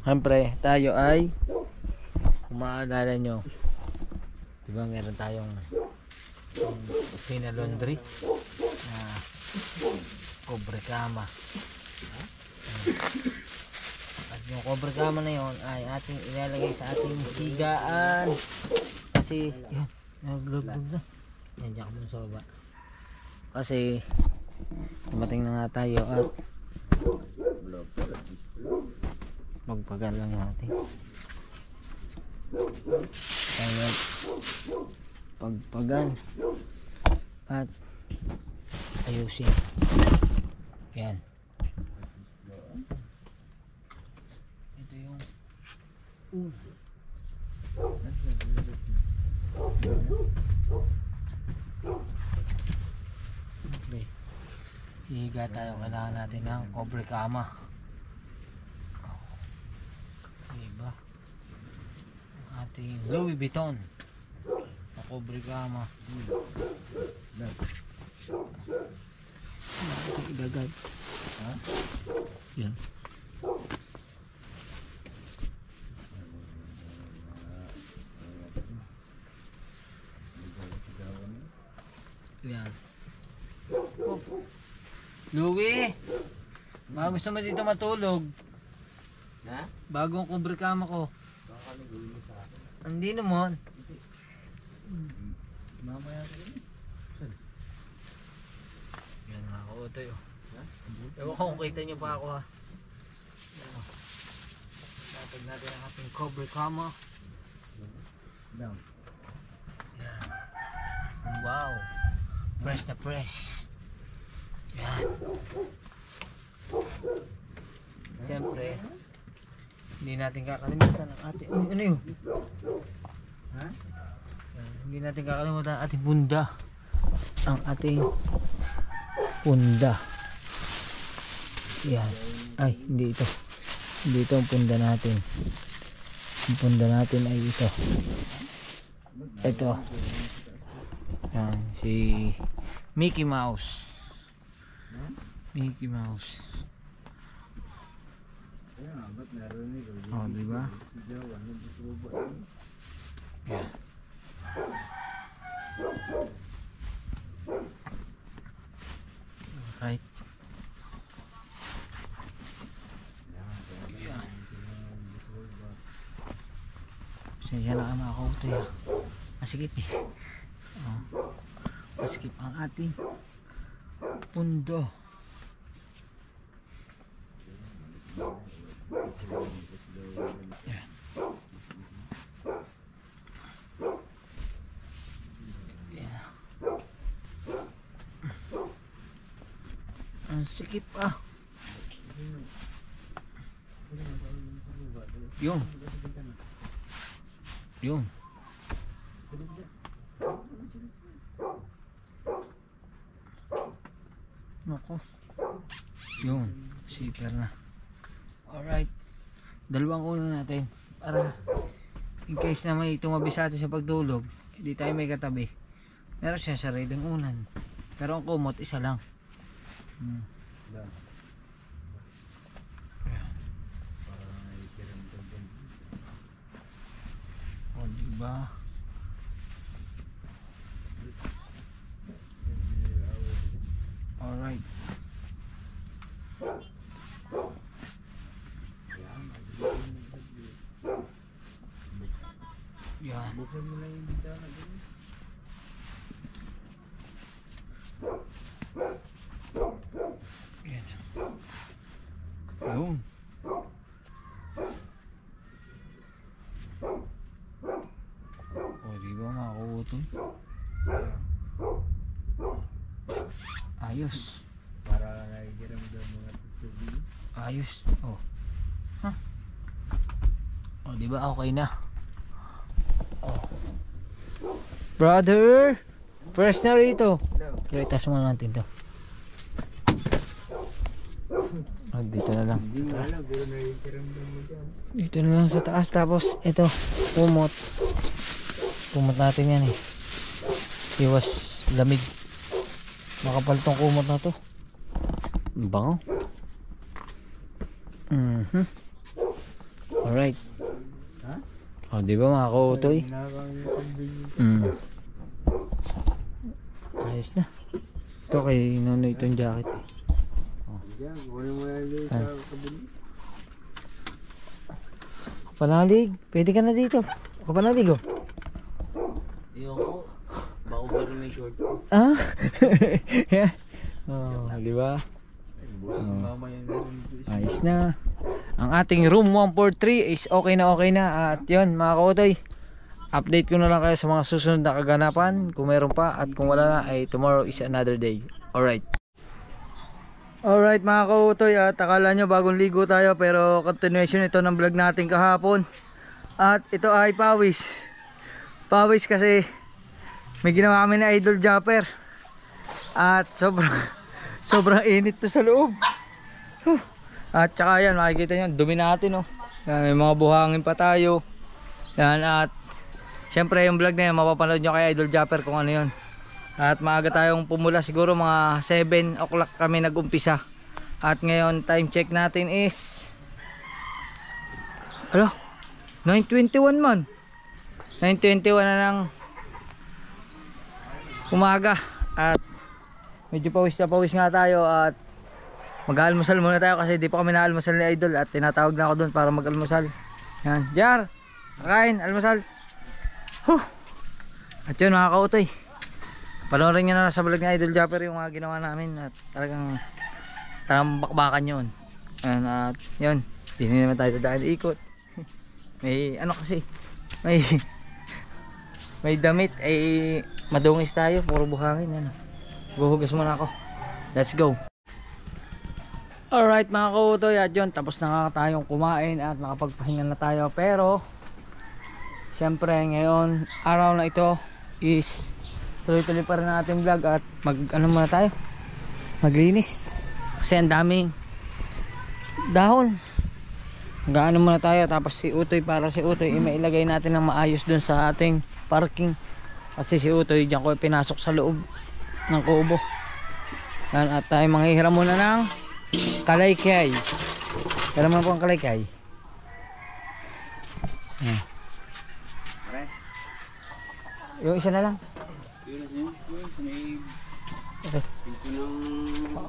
syempre, tayo ay umaalala nyo, diba meron tayong Fina Laundry na cobre kama. At yung cobre kama na yon ay ating ilalagay sa ating higaan kasi yan, naglulog na yan, dyan ka muna sa baba kasi dumating na nga tayo at Pagpagan lang natin. Ayan. Pagpagan. At ayusin. Yan. Ito yung okay. Hihiga tayo. Kailangan natin ng cobre kama. Diba? Ang ating Louis Vuitton na cobre kama. Natin ilagay. Ha? Yan. Yan. Oh. Louie, baka gusto mo dito matulog. Ha? Bagong cobre kama ko. Hindi naman. Mamaya ka rin. Yan mga kautoy. Ewan ko kung kita nyo pa ako ha. Natag natin ang ating cobre kama. Down. Yan. Wow. Fresh na fresh. Yan. Siyempre, hindi natin kakalimutan ang ating... ano yun? Ha? Yan. Hindi natin kakalimutan ang ating punda. Ang ating punda. Yan. Ay, hindi ito. Hindi ito ang punda natin. Ang punda natin ay ito. Ito. Yan, si Mickey Mouse. Mickey Mouse. Oh, diba? Yan. Right. Yan. Pasensya na kayo mga kautoy ha. Masikip eh. Oh. Masikip ang ating pundo. Yan. Yan. Ang sikip ah. Yung. Yung. Nako. Yun. Zipper na. Alright. Dalawang ulo natin. Para in case na may tumabi sa atin sa pagtulog, hindi tayo may katabi. Meron siya sariling unan. Pero ang kumot, isa lang. O diba? Alright. Yan. Buksan mo na yung bintana dun. Yan. Ayun. O diba mga kuutoy? Ayos. Para nakikiramdam mga tubig. Ayos. Oh. Huh? Oh, di ba okay na? Oh. Brother, first na rito. Itas muna natin to. Oh, dito na lang. Hindi mo alam pero nakikiramdam mo dyan. Dito na lang sa taas. Tapos ito, kumot. Kumot natin yan eh. Iwas lamig. Makapal tong kumot na to. Ang bango. Alright. Ha? O, di ba mga kautoy? Ayos na. Ito kay Nonoy itong jacket eh. Diyan, kunin mo yan dito sa kabili. Kapanalig. Pwede ka na dito. Kapanalig oh. Ayoko. Bako ba rin may short ko? Ah? Yeah. Oh, di ba? Ayos na. Ang ating room 143 is okay na. At yun mga kautoy, update ko na lang kayo sa mga susunod na kaganapan kung meron pa, at kung wala na ay tomorrow is another day. Alright mga kautoy, at akala nyo bagong ligo tayo, pero continuation ito ng vlog natin kahapon. At ito ay pawis kasi may ginawa kami na idol jumper at sobrang init to sa loob. At saka yan, makikita nyo dumi natin, oh. Yan, may mga buhangin pa tayo yan. At syempre yung vlog na yan mapapanood nyo kay idol jumper kung ano yun. At maaga tayong pumula, siguro mga 7 o'clock kami nag-umpisa. At ngayon time check natin is 9:21 man. 9:21 na ng umaga. At medyo pawis nga tayo, at mag-almusal muna tayo kasi di pa kami na-almusal ni idol, at tinatawag na ako doon para mag-almusal. Yan, Jar, kakain, almusal. At yun mga kautoy, panoorin nyo na sa vlog ni idol Japper yung mga ginawa namin, at talagang bakbakan yun. Yan, at yun, hindi naman tayo dadaan ikot. May ano kasi, may damit ay madungis tayo, puro buhangin. Ano, guhugas muna ako, let's go. Alright mga kautoy, at yun, tapos na tayong kumain at nakapagpahinga na tayo. Pero syempre ngayon, araw na ito is tuloy-tuloy pa rin ang ating vlog, at muna tayo, maglinis kasi ang daming dahon. Mag-ano muna tayo, tapos si Utoy, para si Utoy mailagay natin ng maayos dun sa ating parking, kasi si Utoy dyan ko pinasok sa loob ng kubo. At tayo manghihiram muna ng kalaykay. Pero mo po ang kalaykay. Yung isa na lang. Okay.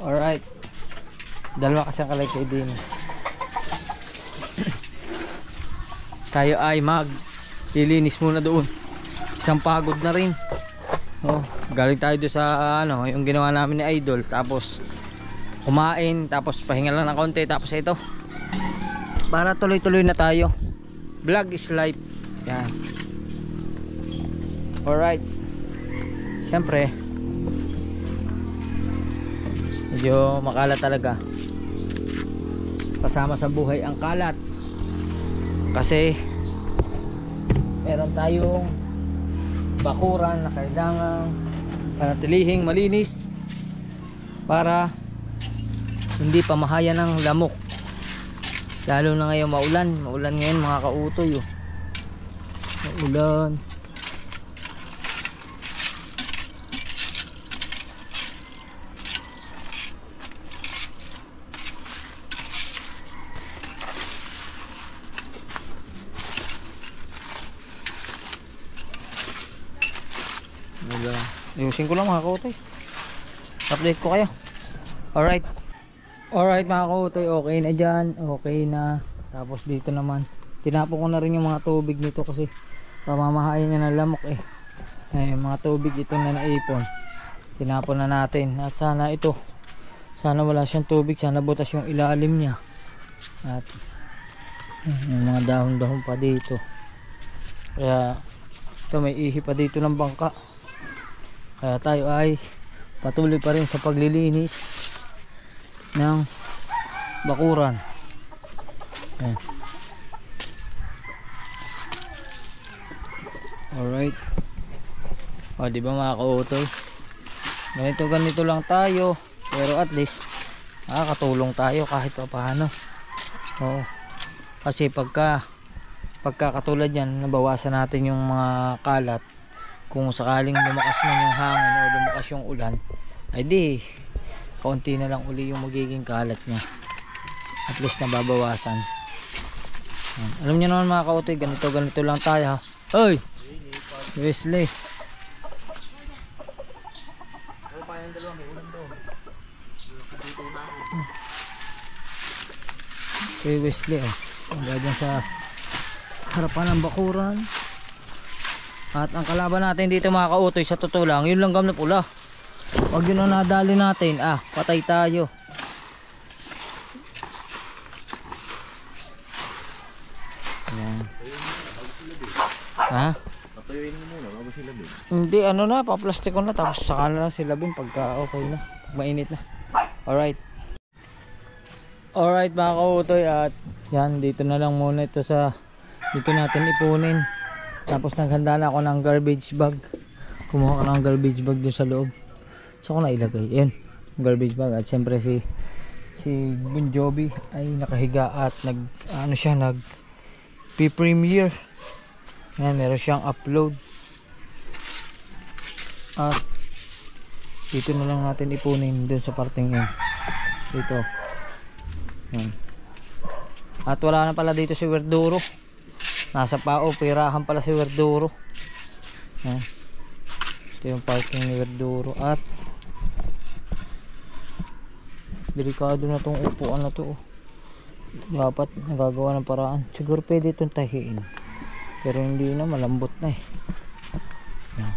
Alright, dalawa kasi ang kalaykay din. Tayo ay lilinis muna doon. Isang pagod na rin. Galing tayo doon sa yung ginawa namin ni idol, tapos kumain, tapos pahinga lang ng konti, tapos ito para tuloy-tuloy na tayo. Vlog is life. Yan. Alright, syempre medyo makalat talaga, kasama sa buhay ang kalat, kasi meron tayong bakuran na kailangang panatilihing malinis para hindi pamahayan ng lamok, lalo na ngayon maulan ngayon mga kautoy, maulan. Ayusin ko lang mga kautoy, update ko kayo. Alright mga kautoy, okay na dyan, okay na. Tapos dito naman tinapon ko na rin yung mga tubig nito kasi pamamahayan niya ng lamok mga tubig ito na naipon, tinapon na natin. At sana wala siyang tubig, sana butas yung ilalim niya. At yung mga dahon pa dito, kaya ito may ihi pa dito ng bangka. Kaya tayo ay patuloy pa rin sa paglilinis ng bakuran. Ayan. Alright, di ba mga kautoy, ganito lang tayo, pero at least nakakatulong tayo kahit pa paano. Kasi pagka katulad yan, nabawasan natin yung mga kalat. Kung sakaling lumakas na yung hangin o lumakas yung ulan, ay di kaunti na lang uli yung magiging kalat niya, at least nababawasan. Alam niyo naman mga kautoy, ganito lang tayo, ha. Oy Wesley, kay Wesley, dyan sa harapan ng bakuran. At ang kalaban natin dito mga kautoy, sa totoo lang, yun lang gamit pula. Pag yun ang nadali natin, patay tayo. Ha? Patuyuin mo muna bago sila din. Hindi, ano na, pa-plastic ko na. Tapos saka na lang silabin pagka okay na. Pag mainit na. Alright. Alright mga kautoy. At yan, dito na lang muna ito sa... Dito natin ipunin. Tapos naghanda na ako ng garbage bag. Kumuha ka ng garbage bag doon sa loob. So ako na ilagay. Yan, garbage bag. At syempre si Bon Jovi ay nakahiga at nag premiere. Yan, meron siyang upload. At dito na lang natin ipunin doon sa parteng yan. Dito. Yan. At wala na pala dito si Werduro. Nasa pao, pirahan pala si Werduro. Yan. Ito yung parking ni Werduro. At delikado na tong upuan na to. Dapat nagagawa ng paraan. Siguro pwede itong tahiin. Pero hindi na, malambot na eh. Yan.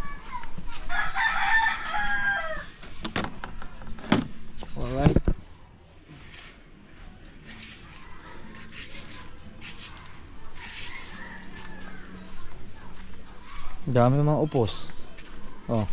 Alright. Dami mga upos. Oh.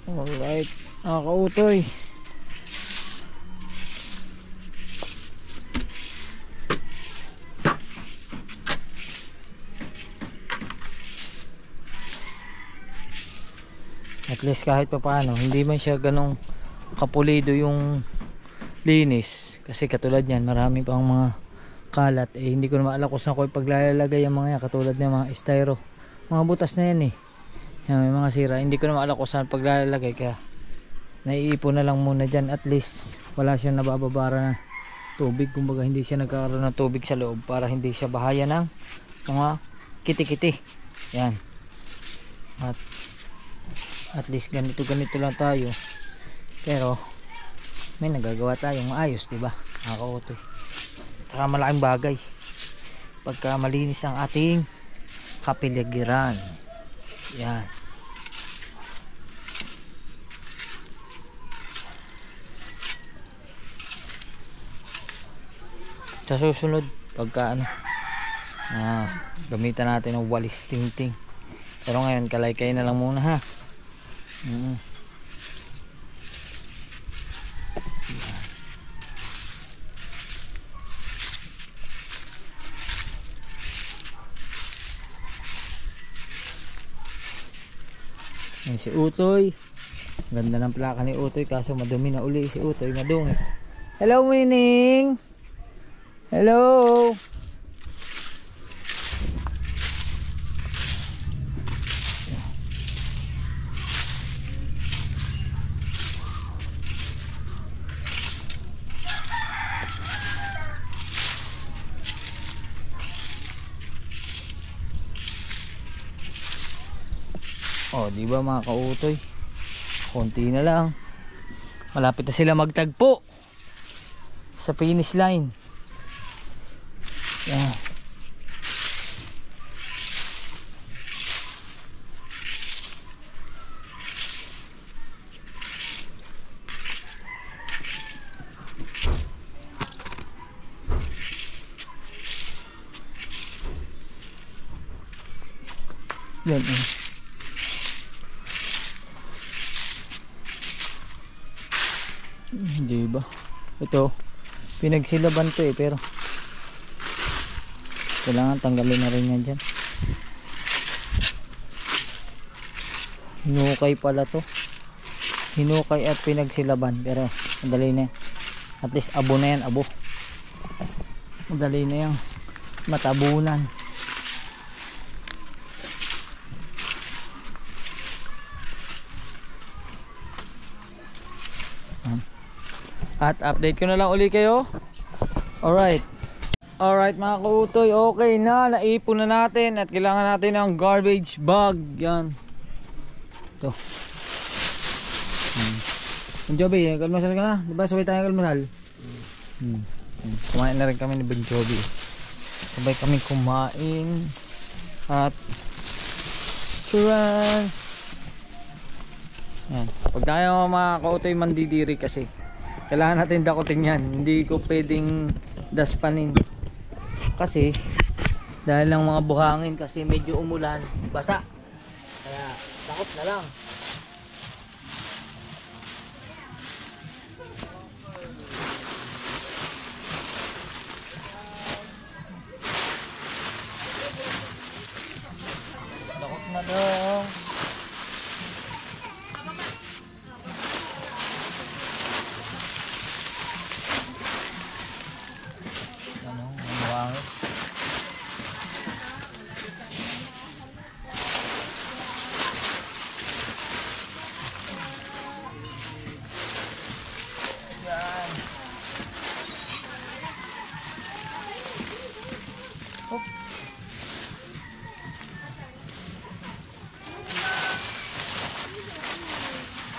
Alright, nakakautoy. At least kahit pa paano, hindi man siya ganong kapulido yung linis. Kasi katulad yan, marami pang mga kalat. Eh hindi ko na maalala kung saan ko ipaglalagay yung mga yan. Katulad ng mga styro. Mga butas na yan eh. Yan, may mga sira. Hindi ko na maalala kung saan paglalagay. Kaya naiipon na lang muna dyan. At least wala siyang nabababara na tubig. Kumbaga hindi siya nagkakaroon ng tubig sa loob. Para hindi siya bahaya ng mga kiti-kiti. Yan. At least ganito lang tayo. Pero may nagagawa tayong maayos, diba? Nakakautoy. Tsaka malaking bagay pagka malinis ang ating kapiligiran. Yan. Sa susunod pagka gamitan natin ng walis tingting. Pero ngayon kalaykay na lang muna ha. Yan si Utoy. Ganda ng plaka ni Utoy kaso madumi na uli si Utoy, madungis. Hello Winning. Hello. Oh, di ba mga kautoy? Konti na lang. Malapit na sila magtagpo sa finish line. Yan. Yan. Hindi ba? Ito, pinagsilaban to eh, pero kailangan tanggalin na rin yan dyan. Hinukay pala to. Hinukay at pinagsilaban, pero madali na yan. At least abo na yan, abo. Madali na yan matabunan. At update ko na lang uli kayo. Alright. Alright mga kautoy, okay na. Naipon na natin at kailangan natin ng garbage bag. Yan. Ito. Bon Jovi, kalmasal ka na. Diba sabay tayo kalmasal? Kumain na rin kami ni Bon Jovi. Sabay kami kumain. At turan. Yan. Pag tayo mga kautoy mandidiri kasi, kailangan natin dakutin yan. Hindi ko pwedeng daspanin. Kasi dahil lang mga buhangin, kasi medyo umulan, basa. Kaya takot na lang. Takot na lang. Ano, buhangin.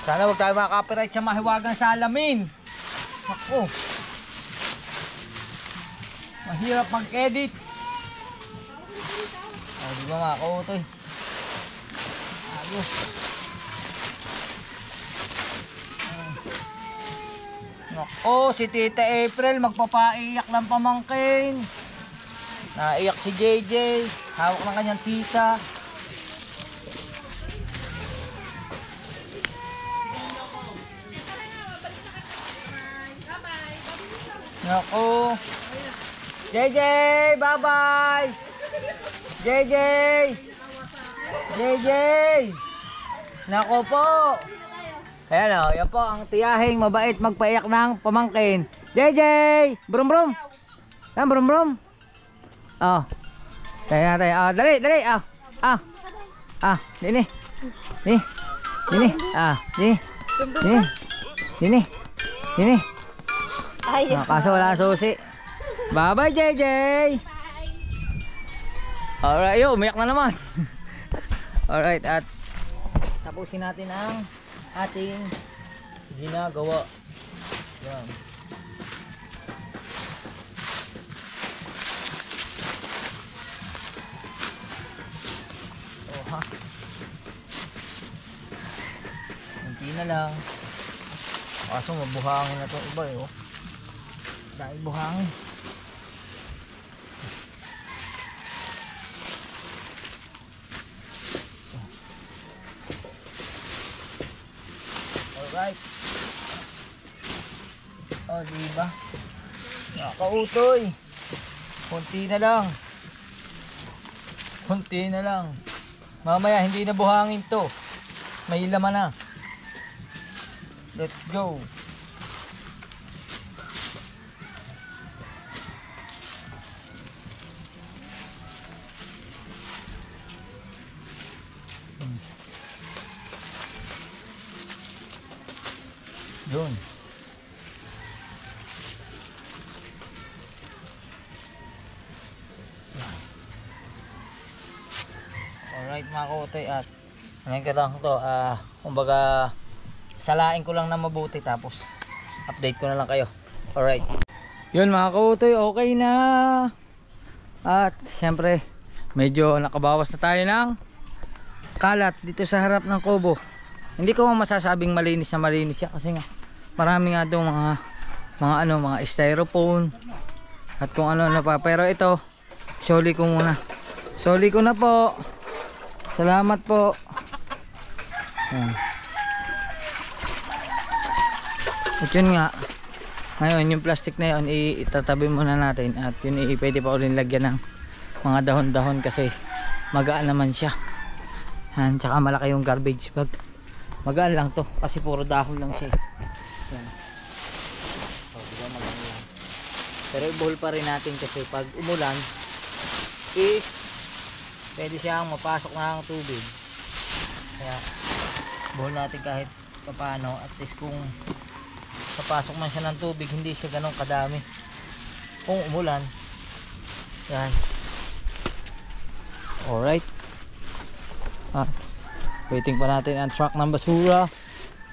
Sana wag tayo maka-copyright sa mahiwagang salamin. Ako. Mahirap mag-edit. Oh, di ba mga kautoy? Ayos. Nako, si Tita April magpapaiyak ng pamangkin. Naiyak si JJ. Hawak ng kanyang tita. Nako. JJ, bye-bye. JJ. JJ. Nako po. Ayan o, yan po ang tiyahing mabait magpaiyak ng pamangkin. JJ. Brum brum. Yan, brum brum. Oh. Tayo natin. Oh, dali, dali. Oh. Ah. Ah, dini. Dini. Dini. Ah, dini. Dini. Dini. Dini. Ayaw. Kaso wala susi. Bye-bye, JJ. Alright, yun, umiyak na naman. Alright, at tapusin natin ang ating ginagawa. Yan. Oh, ha. Kunti na lang. Kaso mabuhangin na itong iba eh, oh. Dahil buhangin. Alright. Oh, diba? Nakautoy. Kunti na lang. Kunti na lang. Mamaya hindi na buhangin to. May laman na. Let's go. Yun. Alright mga kautoy, at ngayon ko lang to, kumbaga salain ko lang na mabuti tapos update ko na lang kayo. Alright. Yun mga kautoy, okay na. At syempre medyo nakabawas na tayo ng kalat dito sa harap ng kubo. Hindi ko masasabing malinis na malinis siya kasi nga marami nga doon mga styrofoam at kung ano na pa, pero ito soli ko muna. Soli ko na po. Salamat po. Ayan. At yun nga, ngayon yung plastic na yun itatabi muna natin, at yun pwede pa ulit lagyan ng mga dahon-dahon kasi magaan naman siya. Ayan, tsaka malaki yung garbage bag. Magaan lang to kasi puro dahon lang siya. Yan. Oh, diba magaan lang. Pero ibuhol pa rin natin kasi pag umulan is pwede siyang mapasok ng tubig. Kaya buhol natin kahit paano, at least kung papasok man siya ng tubig hindi siya ganun kadami kung umulan. Yan. Alright. Waiting pa natin ang truck ng basura.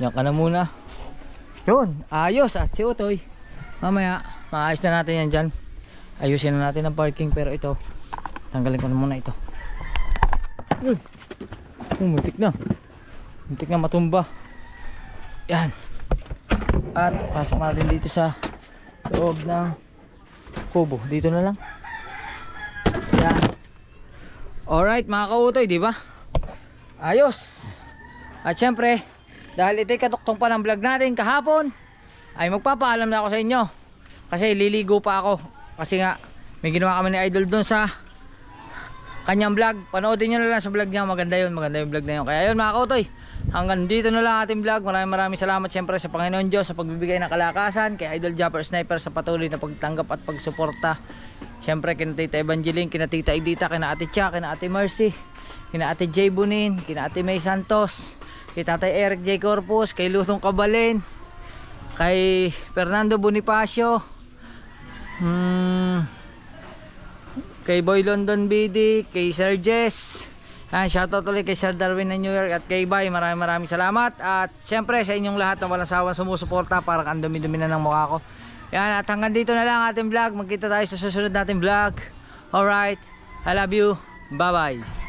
Yan ka na muna. Yun, ayos. At si Utoy mamaya maayos na natin yan dyan. ayusin na natin ang parking, pero ito tanggalin ko na muna ito. Muntik na matumba. Yan, at pasok natin dito sa loob ng kubo. Dito na lang. Yan. Alright mga kautoy, di ba? Ayos. At syempre, dahil ito'y katuktong pa ng vlog natin kahapon, ay magpapaalam na ako sa inyo. Kasi liligo pa ako. Kasi nga, may ginawa kami ni Idol doon sa kanyang vlog. Panoodin nyo na lang sa vlog niya. Maganda yun, maganda yung vlog na yun. Kaya yun mga kautoy, hanggang dito na lang ating vlog. Maraming salamat syempre sa Panginoon Diyos sa pagbibigay ng kalakasan, kay Idol Japper Sniper sa patuloy na pagtanggap at pagsuporta. Syempre kina Tita Evangeline, kina Tita Edita, kina Ate Cha, kina Ate Mercy, kina Ate J Bunin, kina Ate May Santos, kay Tatay Eric J Corpus, kay Lutong Kabalen, kay Fernando Bonifacio, kay Boy London BD, kay Sir Jess. Shoutout ulit kay Sir Darwin ng New York at kay Bay. Maraming salamat. At syempre sa inyong lahat na walang sawang sumusuporta, parang ang dumi-dumi na ng mukha ko. Yan, at hanggang dito na lang ating vlog. Magkita tayo sa susunod nating vlog. Alright, I love you. Bye bye.